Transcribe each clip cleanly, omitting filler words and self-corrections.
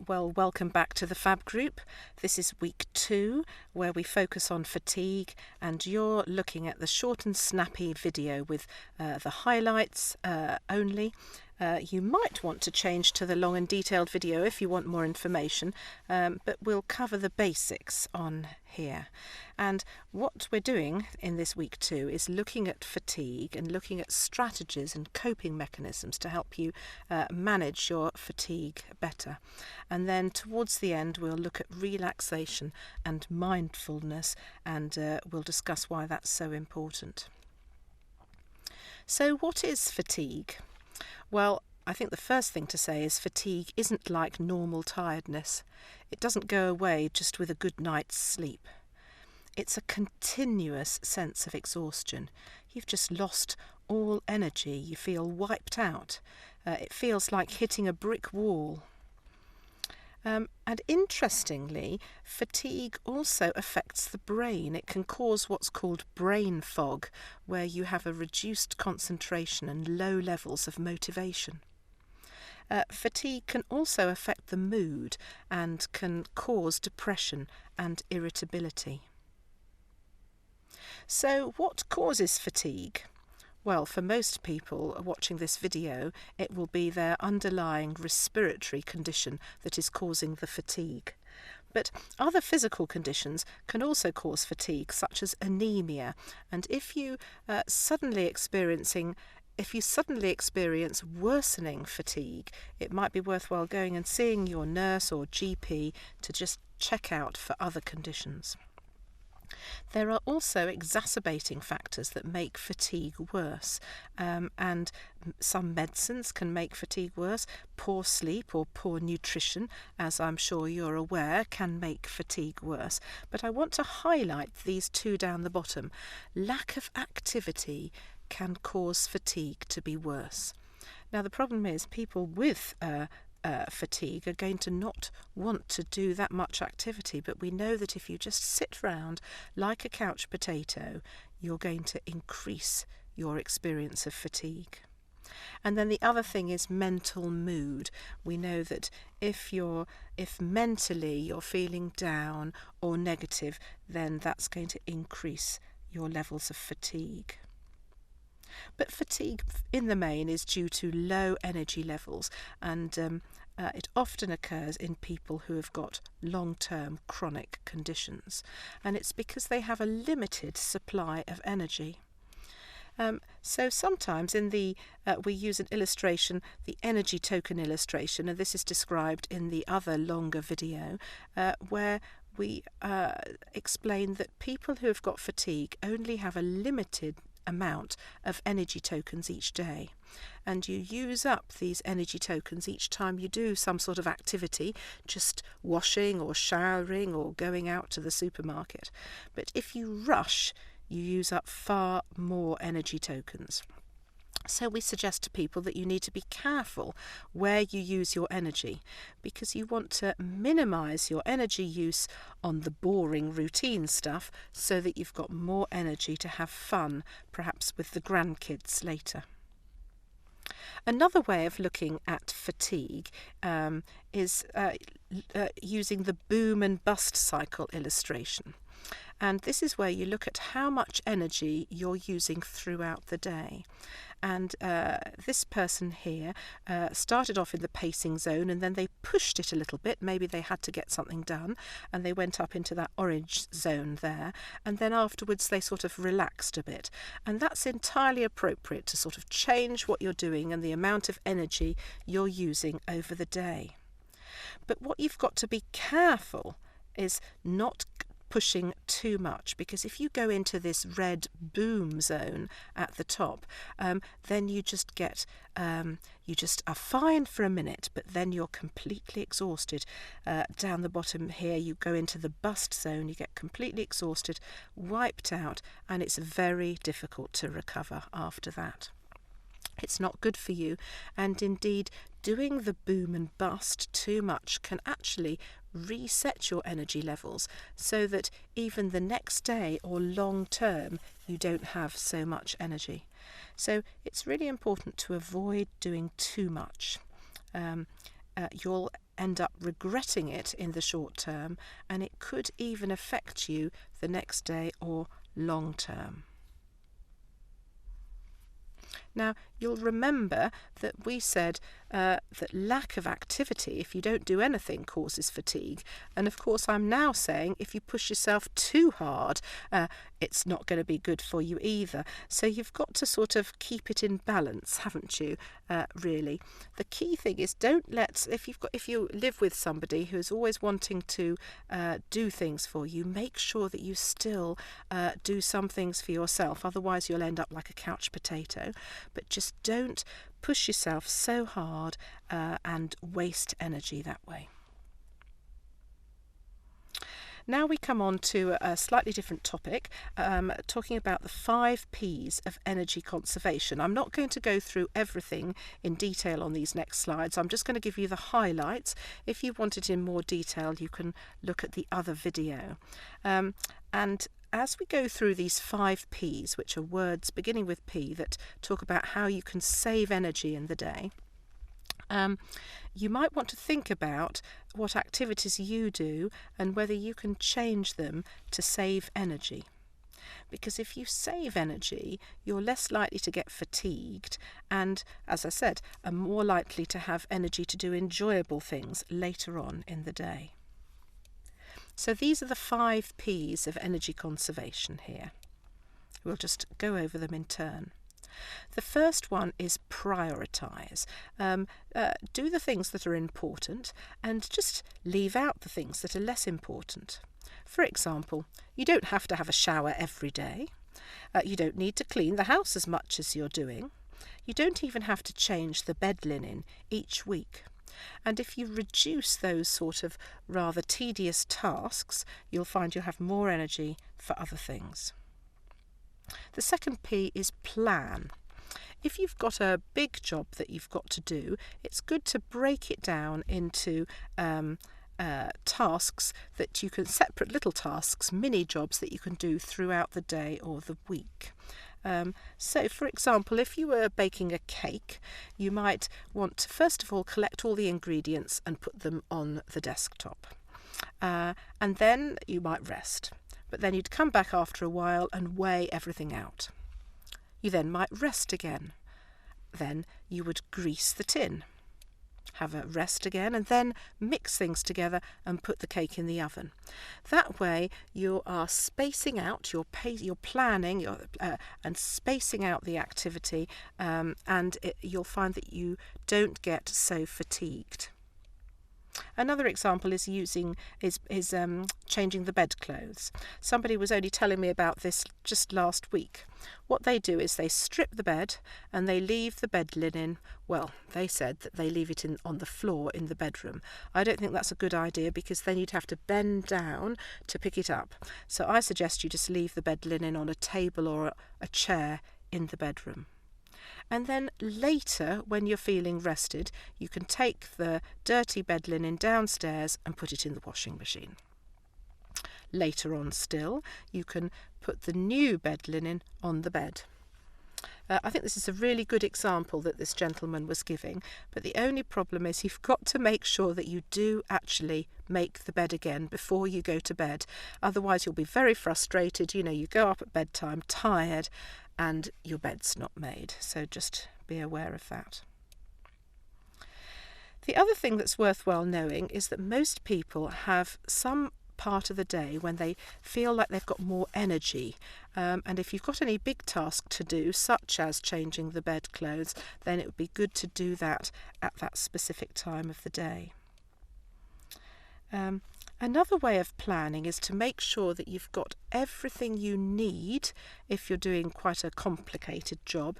Welcome back to the FAB group. This is week 2, where we focus on fatigue, and you're looking at the short and snappy video with the highlights only. You might want to change to the long and detailed video if you want more information, but we'll cover the basics on here. And what we're doing in this week 2 is looking at fatigue and looking at strategies and coping mechanisms to help you manage your fatigue better. And then towards the end we'll look at relaxation and mindfulness, and we'll discuss why that's so important. So what is fatigue? Well, I think the first thing to say is fatigue isn't like normal tiredness. It doesn't go away just with a good night's sleep. It's a continuous sense of exhaustion. You've just lost all energy. You feel wiped out. It feels like hitting a brick wall. And interestingly, fatigue also affects the brain. It can cause what's called brain fog, where you have a reduced concentration and low levels of motivation. Fatigue can also affect the mood and can cause depression and irritability. So what causes fatigue? Well, for most people watching this video, it will be their underlying respiratory condition that is causing the fatigue. But other physical conditions can also cause fatigue, such as anemia. And if you suddenly experience worsening fatigue, it might be worthwhile going and seeing your nurse or GP to just check out for other conditions. There are also exacerbating factors that make fatigue worse, and some medicines can make fatigue worse. Poor sleep or poor nutrition, as I'm sure you're aware, can make fatigue worse. But I want to highlight these two down the bottom. Lack of activity can cause fatigue to be worse. Now the problem is people with fatigue are going to not want to do that much activity, but we know that if you just sit round like a couch potato, you're going to increase your experience of fatigue. And then the other thing is mental mood. We know that if mentally you're feeling down or negative, then that's going to increase your levels of fatigue. But fatigue in the main is due to low energy levels, and it often occurs in people who have got long-term chronic conditions, and it's because they have a limited supply of energy. So sometimes we use an illustration, the energy token illustration, and this is described in the other longer video, where we explain that people who have got fatigue only have a limited amount of energy tokens each day, and you use up these energy tokens each time you do some sort of activity, just washing or showering or going out to the supermarket. But if you rush, you use up far more energy tokens. So we suggest to people that you need to be careful where you use your energy, because you want to minimise your energy use on the boring routine stuff so that you've got more energy to have fun, perhaps with the grandkids later. Another way of looking at fatigue is using the boom and bust cycle illustration. And this is where you look at how much energy you're using throughout the day. And this person here started off in the pacing zone, and then they pushed it a little bit. Maybe they had to get something done, and they went up into that orange zone there. And then afterwards they sort of relaxed a bit. And that's entirely appropriate to sort of change what you're doing and the amount of energy you're using over the day. But what you've got to be careful is not pushing too much, because if you go into this red boom zone at the top, then you just are fine for a minute, but then you're completely exhausted. Down the bottom here you go into the bust zone, you get completely exhausted, wiped out, and it's very difficult to recover after that. It's not good for you, and indeed doing the boom and bust too much can actually reset your energy levels so that even the next day or long term you don't have so much energy. So it's really important to avoid doing too much. You'll end up regretting it in the short term, and it could even affect you the next day or long term. Now, you'll remember that we said that lack of activity, if you don't do anything, causes fatigue. And of course, I'm now saying if you push yourself too hard, it's not going to be good for you either. So you've got to sort of keep it in balance, haven't you, really? The key thing is if you live with somebody who is always wanting to do things for you, make sure that you still do some things for yourself. Otherwise, you'll end up like a couch potato. But just don't push yourself so hard and waste energy that way. Now we come on to a slightly different topic, talking about the 5 P's of energy conservation. I'm not going to go through everything in detail on these next slides. I'm just going to give you the highlights. If you want it in more detail, you can look at the other video. And as we go through these 5 P's, which are words beginning with P that talk about how you can save energy in the day, you might want to think about what activities you do and whether you can change them to save energy. Because if you save energy, you're less likely to get fatigued and, as I said, are more likely to have energy to do enjoyable things later on in the day. So these are the 5 P's of energy conservation here. We'll just go over them in turn. The first one is prioritise. Do the things that are important and just leave out the things that are less important. For example, you don't have to have a shower every day. You don't need to clean the house as much as you're doing. You don't even have to change the bed linen each week. And if you reduce those sort of rather tedious tasks, you'll find you'll have more energy for other things. The second P is plan. If you've got a big job that you've got to do, it's good to break it down into tasks that you can, separate little tasks, mini jobs that you can do throughout the day or the week. So, for example, if you were baking a cake, you might want to first of all collect all the ingredients and put them on the desktop. And then you might rest. But then you'd come back after a while and weigh everything out. You then might rest again. Then you would grease the tin, have a rest again, and then mix things together and put the cake in the oven. That way you are spacing out, you're planning and spacing out the activity, and you'll find that you don't get so fatigued. Another example is changing the bedclothes. Somebody was only telling me about this just last week. What they do is they strip the bed and they leave the bed linen. Well, they said that they leave it on the floor in the bedroom. I don't think that's a good idea because then you'd have to bend down to pick it up. So I suggest you just leave the bed linen on a table or a chair in the bedroom. And then later, when you're feeling rested, you can take the dirty bed linen downstairs and put it in the washing machine. Later on still, you can put the new bed linen on the bed. I think this is a really good example that this gentleman was giving, but the only problem is you've got to make sure that you do actually make the bed again before you go to bed. Otherwise you'll be very frustrated. You go up at bedtime tired and your bed's not made. So just be aware of that. The other thing that's worthwhile knowing is that most people have some part of the day when they feel like they've got more energy, and if you've got any big task to do, such as changing the bedclothes, then it would be good to do that at that specific time of the day. Another way of planning is to make sure that you've got everything you need if you're doing quite a complicated job,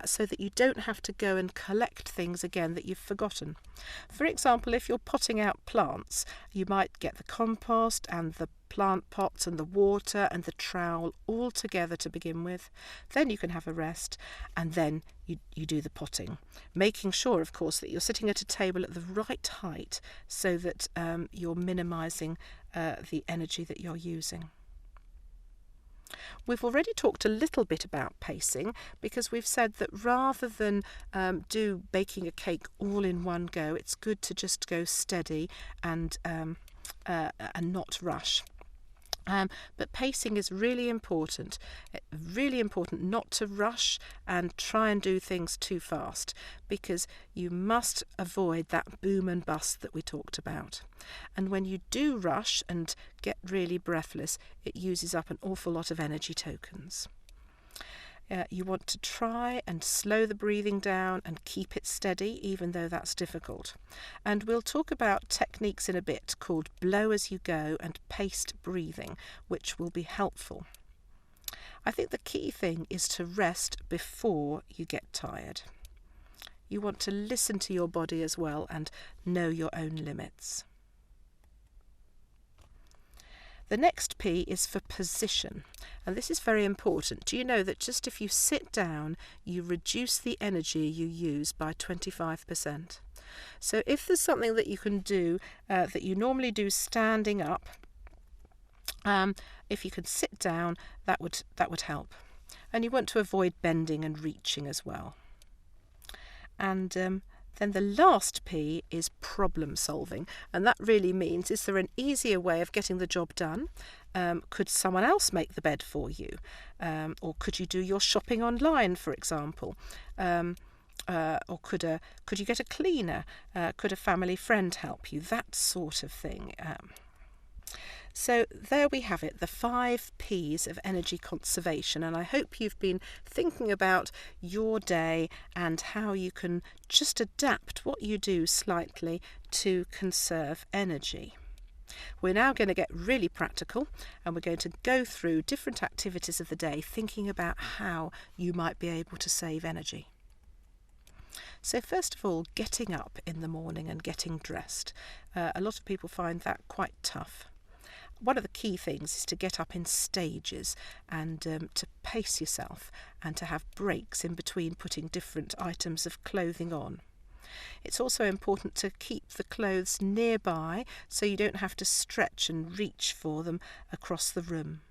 so that you don't have to go and collect things again that you've forgotten. For example, if you're potting out plants, you might get the compost and the plant pots and the water and the trowel all together to begin with. Then you can have a rest, and then you do the potting, making sure, of course, that you're sitting at a table at the right height so that you're minimising the energy that you're using. We've already talked a little bit about pacing, because we've said that rather than do baking a cake all in one go, it's good to just go steady and not rush. But pacing is really important not to rush and try and do things too fast, because you must avoid that boom and bust that we talked about. And when you do rush and get really breathless, it uses up an awful lot of energy tokens. You want to try and slow the breathing down and keep it steady, even though that's difficult. And we'll talk about techniques in a bit called blow as you go and paced breathing, which will be helpful. I think the key thing is to rest before you get tired. You want to listen to your body as well and know your own limits. The next P is for position, and this is very important. Do you know that just if you sit down, you reduce the energy you use by 25%? So if there's something that you can do that you normally do standing up, if you could sit down, that would help. And you want to avoid bending and reaching as well. And then the last P is problem solving, and that really means, is there an easier way of getting the job done? Could someone else make the bed for you? Or could you do your shopping online, for example? Or could you get a cleaner? Could a family friend help you? That sort of thing. So there we have it, the 5 P's of energy conservation, and I hope you've been thinking about your day and how you can just adapt what you do slightly to conserve energy. We're now going to get really practical, and we're going to go through different activities of the day, thinking about how you might be able to save energy. So first of all, getting up in the morning and getting dressed. A lot of people find that quite tough. One of the key things is to get up in stages and to pace yourself and to have breaks in between putting different items of clothing on. It's also important to keep the clothes nearby so you don't have to stretch and reach for them across the room.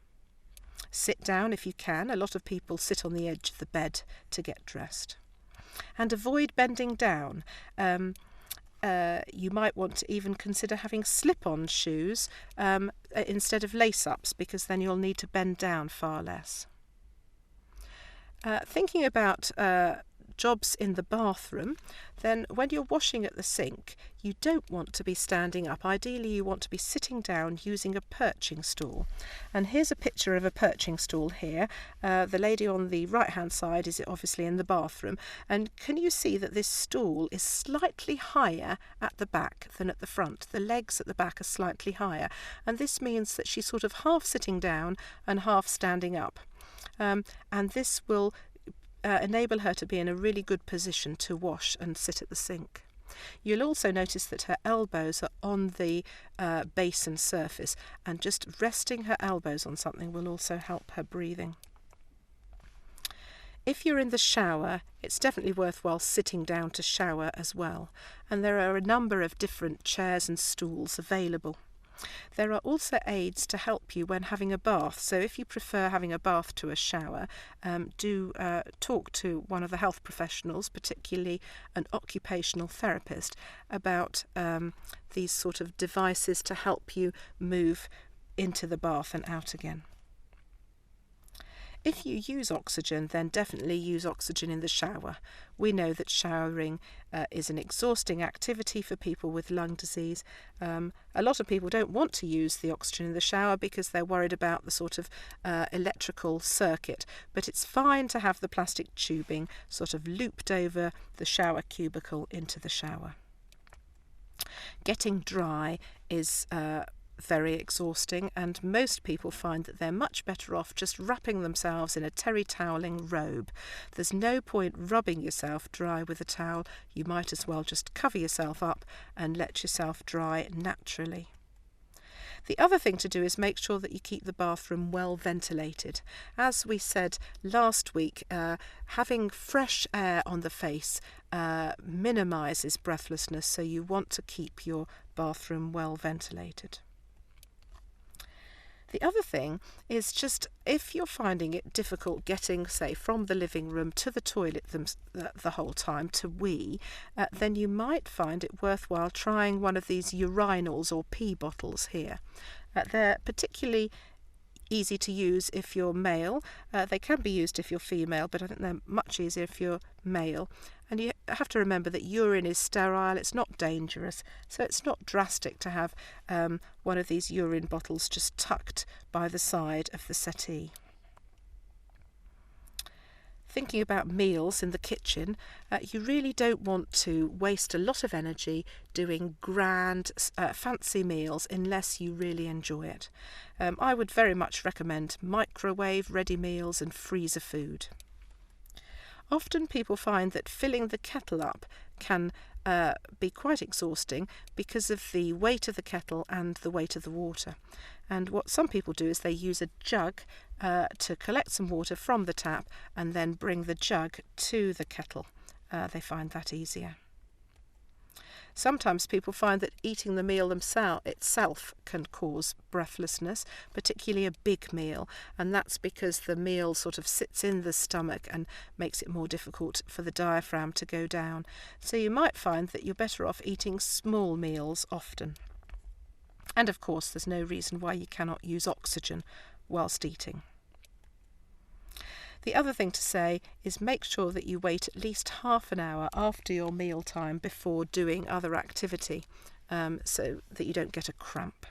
Sit down if you can. A lot of people sit on the edge of the bed to get dressed. And avoid bending down. You might want to even consider having slip-on shoes instead of lace-ups, because then you'll need to bend down far less. Thinking about jobs in the bathroom, then when you're washing at the sink, you don't want to be standing up. Ideally, you want to be sitting down using a perching stool. And here's a picture of a perching stool here. The lady on the right-hand side is obviously in the bathroom. And can you see that this stool is slightly higher at the back than at the front? The legs at the back are slightly higher. And this means that she's sort of half sitting down and half standing up. And this will enable her to be in a really good position to wash and sit at the sink. You'll also notice that her elbows are on the basin surface, and just resting her elbows on something will also help her breathing. If you're in the shower, it's definitely worthwhile sitting down to shower as well, and there are a number of different chairs and stools available. There are also aids to help you when having a bath, so if you prefer having a bath to a shower, do talk to one of the health professionals, particularly an occupational therapist, about these sort of devices to help you move into the bath and out again. If you use oxygen, then definitely use oxygen in the shower. We know that showering is an exhausting activity for people with lung disease. A lot of people don't want to use the oxygen in the shower because they're worried about the sort of electrical circuit, but it's fine to have the plastic tubing sort of looped over the shower cubicle into the shower. Getting dry is very exhausting, and most people find that they're much better off just wrapping themselves in a terry toweling robe. There's no point rubbing yourself dry with a towel. You might as well just cover yourself up and let yourself dry naturally. The other thing to do is make sure that you keep the bathroom well ventilated. As we said last week, having fresh air on the face minimises breathlessness, so you want to keep your bathroom well ventilated. The other thing is just if you're finding it difficult getting, say, from the living room to the toilet the whole time to wee, then you might find it worthwhile trying one of these urinals or pee bottles here. They're particularly easy to use if you're male. They can be used if you're female, but I think they're much easier if you're male. And you have to remember that urine is sterile, it's not dangerous, so it's not drastic to have one of these urine bottles just tucked by the side of the settee. Thinking about meals in the kitchen, you really don't want to waste a lot of energy doing grand, fancy meals unless you really enjoy it. I would very much recommend microwave ready meals and freezer food. Often people find that filling the kettle up can be quite exhausting because of the weight of the kettle and the weight of the water. And what some people do is they use a jug to collect some water from the tap and then bring the jug to the kettle. They find that easier. Sometimes people find that eating the meal itself can cause breathlessness, particularly a big meal, and that's because the meal sort of sits in the stomach and makes it more difficult for the diaphragm to go down. So you might find that you're better off eating small meals often. And of course, there's no reason why you cannot use oxygen whilst eating. The other thing to say is make sure that you wait at least half an hour after your meal time before doing other activity, so that you don't get a cramp.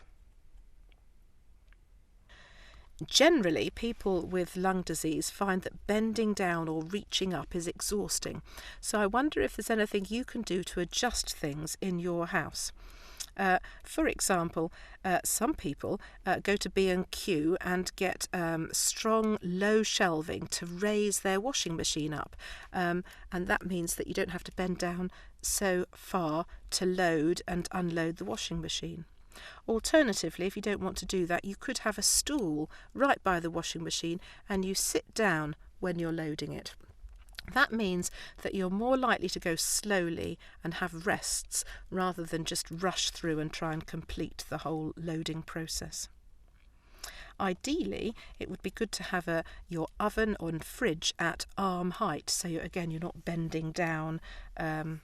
Generally, people with lung disease find that bending down or reaching up is exhausting, so I wonder if there's anything you can do to adjust things in your house. For example, some people go to B&Q and get strong low shelving to raise their washing machine up, and that means that you don't have to bend down so far to load and unload the washing machine. Alternatively, if you don't want to do that, you could have a stool right by the washing machine and you sit down when you're loading it. That means that you're more likely to go slowly and have rests rather than just rush through and try and complete the whole loading process. Ideally, it would be good to have your oven or fridge at arm height, so you're not bending down a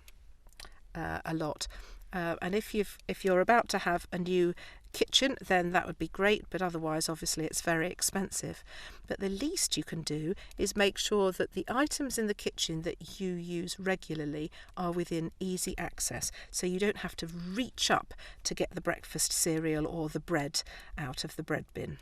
lot. And if you're about to have a new kitchen, then that would be great, but otherwise obviously it's very expensive. But the least you can do is make sure that the items in the kitchen that you use regularly are within easy access, so you don't have to reach up to get the breakfast cereal or the bread out of the bread bin.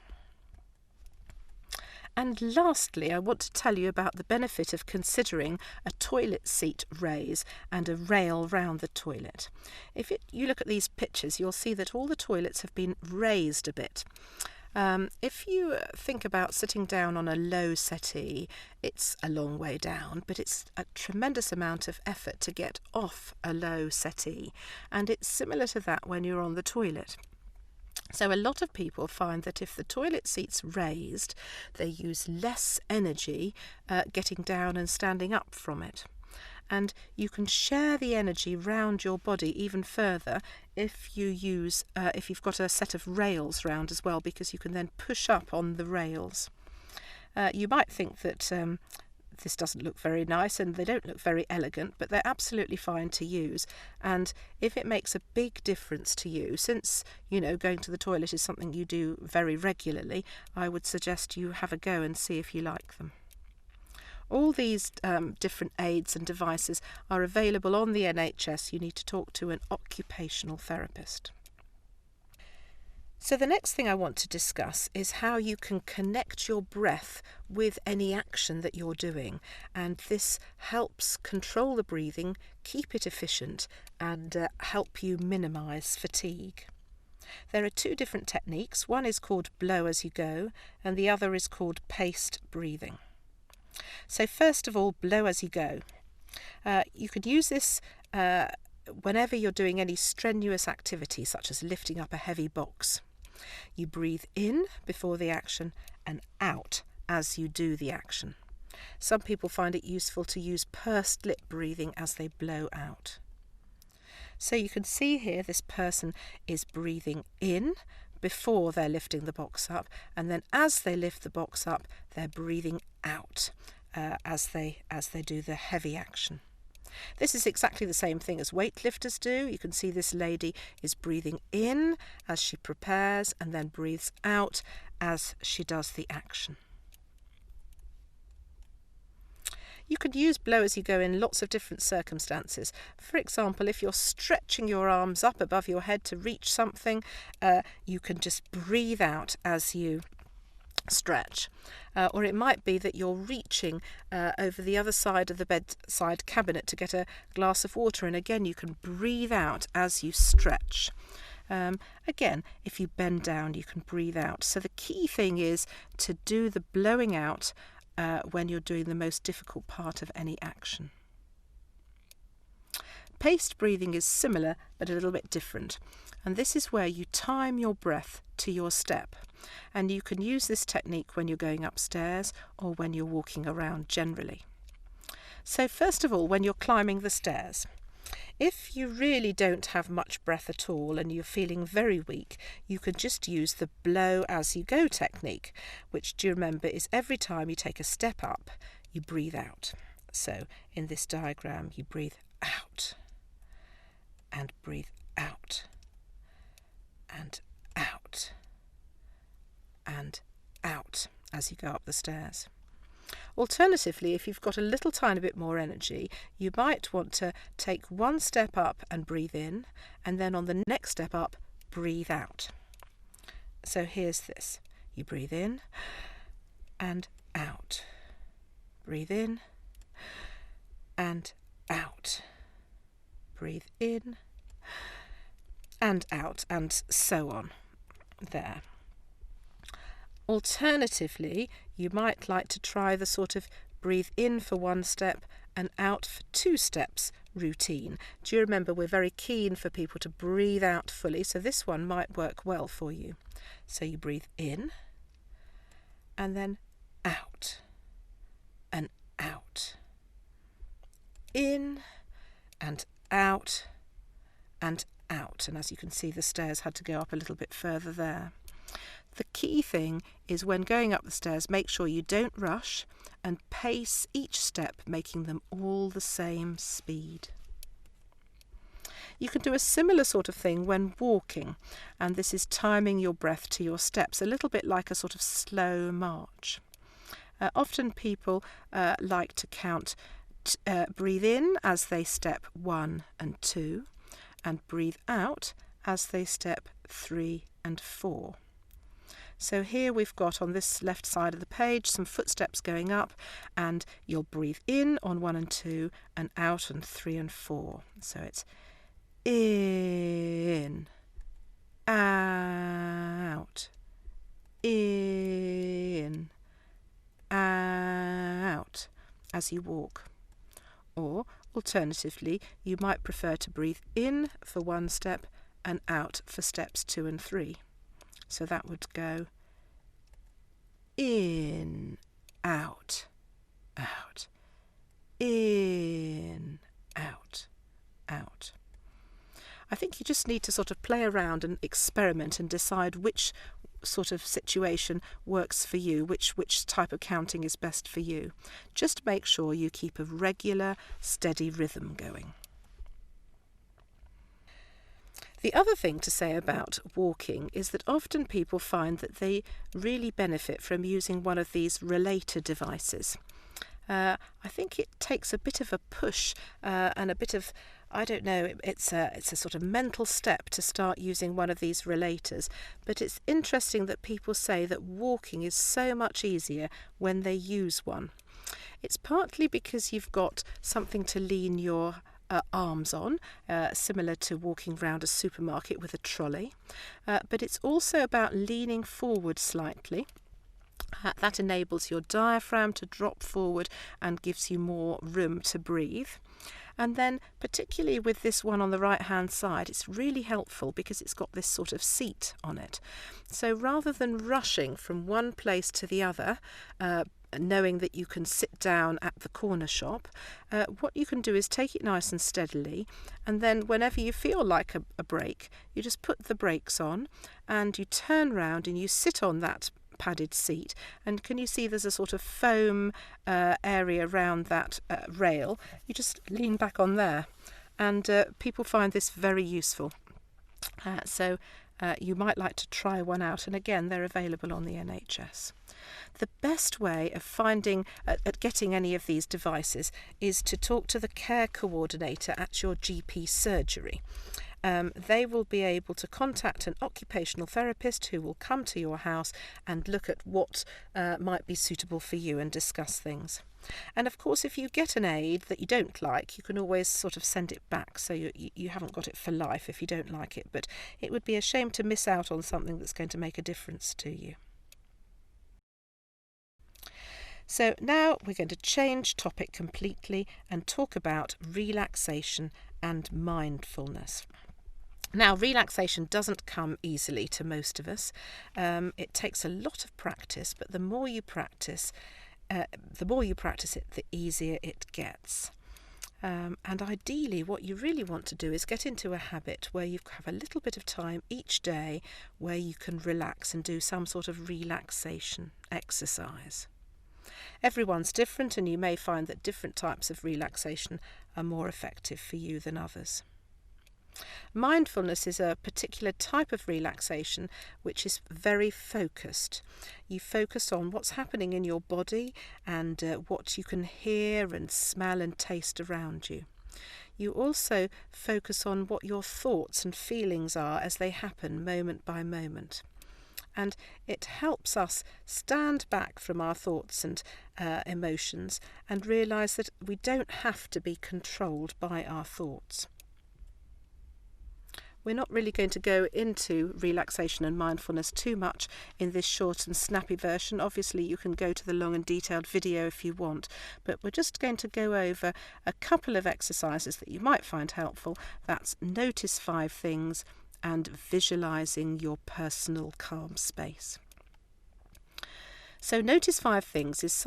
And lastly, I want to tell you about the benefit of considering a toilet seat raise and a rail round the toilet. If you look at these pictures, you'll see that all the toilets have been raised a bit. If you think about sitting down on a low settee, it's a long way down, but it's a tremendous amount of effort to get off a low settee, and it's similar to that when you're on the toilet. So a lot of people find that if the toilet seat's raised, they use less energy getting down and standing up from it. And you can share the energy round your body even further if you've got a set of rails round as well, because you can then push up on the rails. You might think that this doesn't look very nice and they don't look very elegant, but they're absolutely fine to use. And if it makes a big difference to you, since going to the toilet is something you do very regularly, I would suggest you have a go and see if you like them. All these different aids and devices are available on the NHS. You need to talk to an occupational therapist. So the next thing I want to discuss is how you can connect your breath with any action that you're doing, and this helps control the breathing, keep it efficient, and help you minimise fatigue. There are two different techniques. One is called blow as you go, and the other is called paced breathing. So first of all, blow as you go. You can use this whenever you're doing any strenuous activity, such as lifting up a heavy box. You breathe in before the action and out as you do the action. Some people find it useful to use pursed lip breathing as they blow out. So you can see here this person is breathing in before they're lifting the box up, and then as they lift the box up, they're breathing out as they do the heavy action. This is exactly the same thing as weightlifters do. You can see this lady is breathing in as she prepares and then breathes out as she does the action. You could use blow as you go in lots of different circumstances. For example, if you're stretching your arms up above your head to reach something, you can just breathe out as you stretch. Or it might be that you're reaching over the other side of the bedside cabinet to get a glass of water, and again you can breathe out as you stretch. Again, if you bend down, you can breathe out. So the key thing is to do the blowing out when you're doing the most difficult part of any action. Paced breathing is similar but a little bit different, and this is where you time your breath to your step, and you can use this technique when you're going upstairs or when you're walking around generally. So first of all, when you're climbing the stairs, if you really don't have much breath at all and you're feeling very weak, you can just use the blow as you go technique, which, do you remember, is every time you take a step up, you breathe out. So in this diagram, you breathe out and breathe out and out and out as you go up the stairs. Alternatively, if you've got a little tiny bit more energy, you might want to take one step up and breathe in, and then on the next step up, breathe out. So here's this. You breathe in and out. Breathe in and out. Breathe in and out, and so on. There. Alternatively, you might like to try the sort of breathe in for one step and out for 2 steps routine. Do you remember, we're very keen for people to breathe out fully, so this one might work well for you. So you breathe in and then out and out. In and out and out. And as you can see, the stairs had to go up a little bit further there. The key thing is when going up the stairs, make sure you don't rush and pace each step, making them all the same speed. You can do a similar sort of thing when walking, and this is timing your breath to your steps, a little bit like a sort of slow march. Often people like to count, breathe in as they step 1 and 2, and breathe out as they step 3 and 4. So here we've got on this left side of the page some footsteps going up, and you'll breathe in on 1 and 2 and out on 3 and 4. So it's in, out, in, out as you walk. Or alternatively, you might prefer to breathe in for 1 step and out for steps 2 and 3. So that would go in, out, out, in, out, out. I think you just need to sort of play around and experiment and decide which sort of situation works for you, which type of counting is best for you. Just make sure you keep a regular, steady rhythm going. The other thing to say about walking is that often people find that they really benefit from using one of these relator devices. I think it takes a bit of a push and a bit of, I don't know, it's a sort of mental step to start using one of these relators. But it's interesting that people say that walking is so much easier when they use one. It's partly because you've got something to lean your arms on, similar to walking around a supermarket with a trolley, but it's also about leaning forward slightly. That enables your diaphragm to drop forward and gives you more room to breathe. And then, particularly with this one on the right hand side, it's really helpful because it's got this sort of seat on it. So rather than rushing from one place to the other, knowing that you can sit down at the corner shop, what you can do is take it nice and steadily, and then whenever you feel like a break, you just put the brakes on and you turn round and you sit on that padded seat. And can you see there's a sort of foam area around that rail? You just lean back on there, and people find this very useful. So you might like to try one out, and again, they're available on the NHS. The best way of finding at getting any of these devices is to talk to the care coordinator at your GP surgery. They will be able to contact an occupational therapist who will come to your house and look at what might be suitable for you and discuss things. And of course, if you get an aid that you don't like, you can always sort of send it back, so you haven't got it for life if you don't like it. But it would be a shame to miss out on something that's going to make a difference to you. So now we're going to change topic completely and talk about relaxation and mindfulness. Now, relaxation doesn't come easily to most of us. It takes a lot of practice, but the more you practice it, the easier it gets. And ideally, what you really want to do is get into a habit where you have a little bit of time each day where you can relax and do some sort of relaxation exercise. Everyone's different, and you may find that different types of relaxation are more effective for you than others. Mindfulness is a particular type of relaxation which is very focused. You focus on what's happening in your body and what you can hear and smell and taste around you. You also focus on what your thoughts and feelings are as they happen moment by moment. And it helps us stand back from our thoughts and emotions and realise that we don't have to be controlled by our thoughts. We're not really going to go into relaxation and mindfulness too much in this short and snappy version. Obviously, you can go to the long and detailed video if you want, but we're just going to go over a couple of exercises that you might find helpful. That's notice 5 things and visualising your personal calm space. So notice 5 things is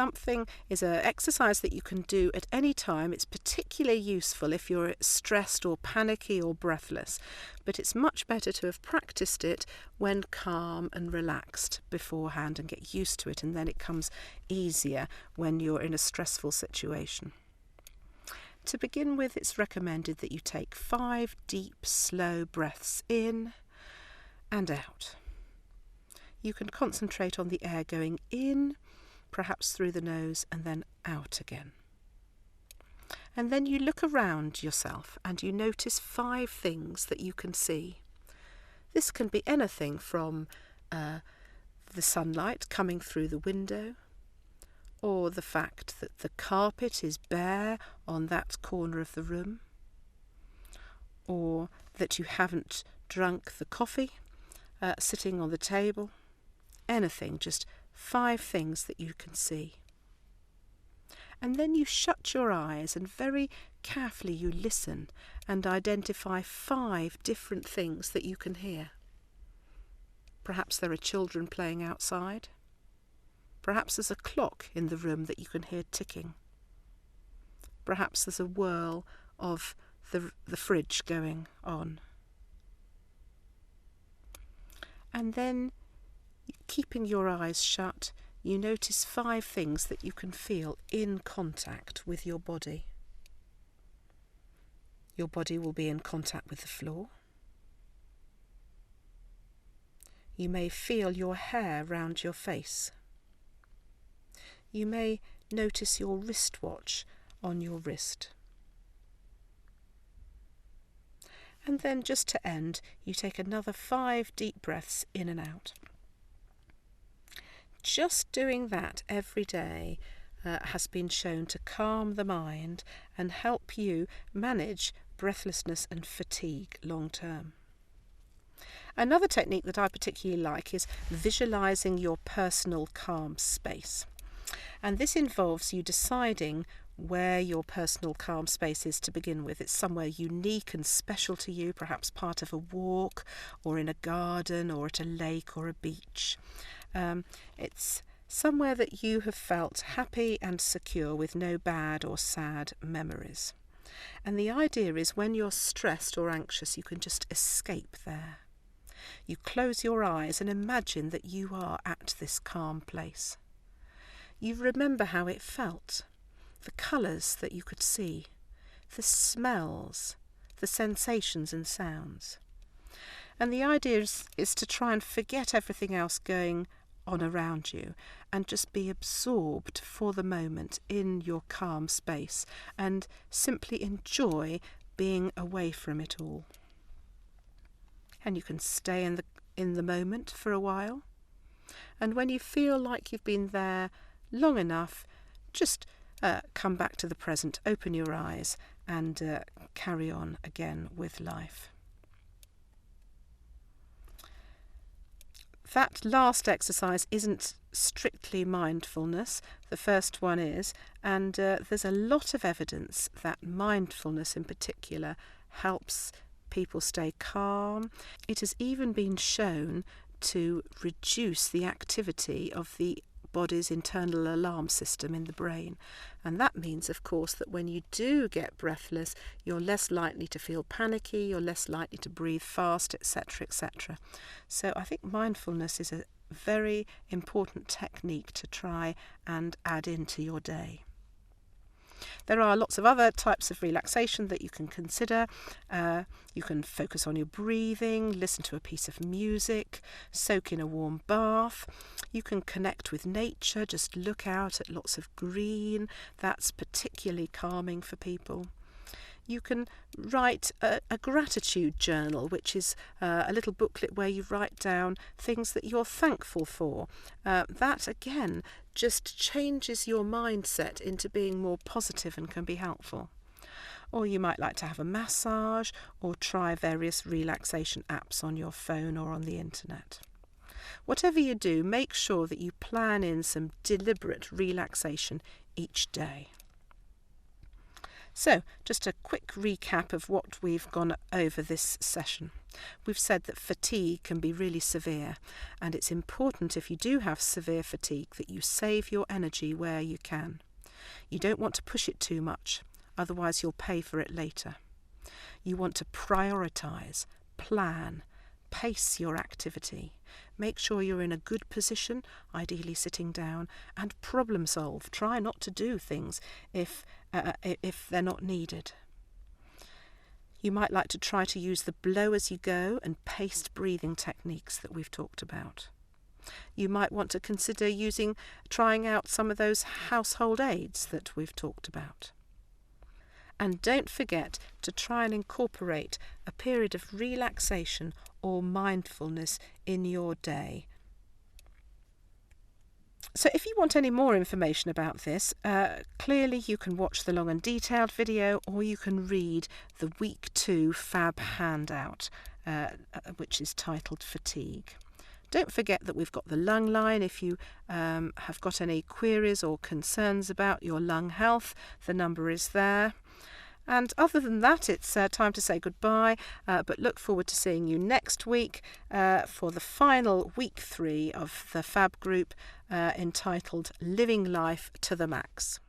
an exercise that you can do at any time. It's particularly useful if you're stressed or panicky or breathless, but it's much better to have practiced it when calm and relaxed beforehand and get used to it, and then it comes easier when you're in a stressful situation. To begin with, it's recommended that you take 5 deep, slow breaths in and out. You can concentrate on the air going in, perhaps through the nose, and then out again. And then you look around yourself and you notice 5 things that you can see. This can be anything from the sunlight coming through the window, or the fact that the carpet is bare on that corner of the room, or that you haven't drunk the coffee sitting on the table. Anything, just 5 things that you can see. And then you shut your eyes and very carefully you listen and identify 5 different things that you can hear. Perhaps there are children playing outside. Perhaps there's a clock in the room that you can hear ticking. Perhaps there's a whirl of the fridge going on. And then, keeping your eyes shut, you notice 5 things that you can feel in contact with your body. Your body will be in contact with the floor. You may feel your hair round your face. You may notice your wristwatch on your wrist. And then, just to end, you take another 5 deep breaths in and out. Just doing that every day has been shown to calm the mind and help you manage breathlessness and fatigue long term. Another technique that I particularly like is visualising your personal calm space. And this involves you deciding where your personal calm space is to begin with. It's somewhere unique and special to you, perhaps part of a walk or in a garden or at a lake or a beach. It's somewhere that you have felt happy and secure with no bad or sad memories. And the idea is when you're stressed or anxious, you can just escape there. You close your eyes and imagine that you are at this calm place. You remember how it felt, the colours that you could see, the smells, the sensations and sounds. And the idea is to try and forget everything else going on around you and just be absorbed for the moment in your calm space and simply enjoy being away from it all. And you can stay in the moment for a while. And when you feel like you've been there long enough, just come back to the present, open your eyes and carry on again with life. That last exercise isn't strictly mindfulness, the first one is, and there's a lot of evidence that mindfulness in particular helps people stay calm. It has even been shown to reduce the activity of the body's internal alarm system in the brain. And that means, of course, that when you do get breathless, you're less likely to feel panicky, you're less likely to breathe fast, etc., etc. So I think mindfulness is a very important technique to try and add into your day. There are lots of other types of relaxation that you can consider. You can focus on your breathing, listen to a piece of music, soak in a warm bath. You can connect with nature, just look out at lots of green. That's particularly calming for people. You can write a gratitude journal, which is a little booklet where you write down things that you're thankful for. That, again, just changes your mindset into being more positive and can be helpful. Or you might like to have a massage or try various relaxation apps on your phone or on the internet. Whatever you do, make sure that you plan in some deliberate relaxation each day. So, just a quick recap of what we've gone over this session. We've said that fatigue can be really severe, and it's important if you do have severe fatigue that you save your energy where you can. You don't want to push it too much, otherwise you'll pay for it later. You want to prioritise, plan, pace your activity. Make sure you're in a good position, ideally sitting down, and problem solve. Try not to do things if they're not needed. You might like to try to use the blow as you go and paced breathing techniques that we've talked about. You might want to consider trying out some of those household aids that we've talked about. And don't forget to try and incorporate a period of relaxation or mindfulness in your day. So if you want any more information about this, clearly you can watch the long and detailed video, or you can read the Week 2 FAB handout, which is titled Fatigue. Don't forget that we've got the lung line. If you have got any queries or concerns about your lung health, the number is there. And other than that, it's time to say goodbye, but look forward to seeing you next week for the final Week 3 of the FAB group entitled Living Life to the Max.